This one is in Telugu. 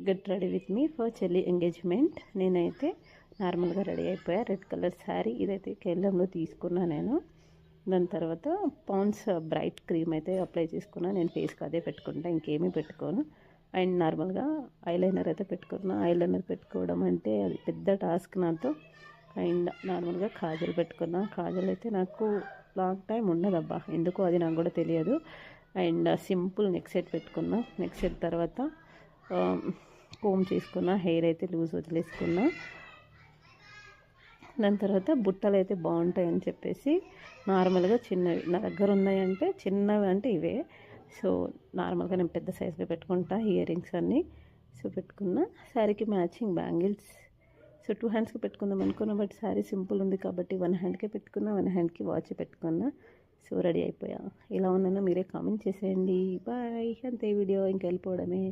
Get ready with me for చెల్లి ఎంగేజ్మెంట్. నేనైతే నార్మల్గా రెడీ అయిపోయా. రెడ్ కలర్ శారీ ఇదైతే కేరళంలో తీసుకున్నా నేను. దాని తర్వాత పాండ్స్ బ్రైట్ క్రీమ్ అయితే అప్లై చేసుకున్నా. నేను ఫేస్కి అదే పెట్టుకుంటా, ఇంకేమీ పెట్టుకోను. అండ్ నార్మల్గా ఐలైనర్ అయితే పెట్టుకున్నా. ఐలైనర్ పెట్టుకోవడం అంటే అది పెద్ద టాస్క్ నాతో. అండ్ నార్మల్గా కాజల్ పెట్టుకున్నా. కాజల్ అయితే నాకు లాంగ్ టైం ఉండదబ్బా, ఎందుకో అది నాకు కూడా తెలియదు. అండ్ సింపుల్ నెక్ సెట్ పెట్టుకున్నా. నెక్ సెట్ తర్వాత కోమ్ చేసుకున్నా. హెయిర్ అయితే లూజ్ వదిలేసుకున్నా. దాని తర్వాత బుట్టలు అయితే బాగుంటాయని చెప్పేసి నార్మల్గా చిన్నవి నా దగ్గర ఉన్నాయంటే, చిన్నవి అంటే ఇవే. సో నార్మల్గా నేను పెద్ద సైజులో పెట్టుకుంటా ఇయర్ రింగ్స్ అన్నీ. సో పెట్టుకున్నా. శారీకి మ్యాచింగ్ బ్యాంగిల్స్. సో 2 హ్యాండ్స్కి పెట్టుకుందాం అనుకున్నా, బట్ శారీ సింపుల్ ఉంది కాబట్టి 1 హ్యాండ్కే పెట్టుకున్నా. 1 హ్యాండ్కి వాచ్ పెట్టుకున్నా. సో రెడీ అయిపోయా. ఎలా ఉన్నానో మీరే కామెంట్ చేసేయండి. బాయ్. అంతే వీడియో, ఇంక వెళ్ళిపోవడమే.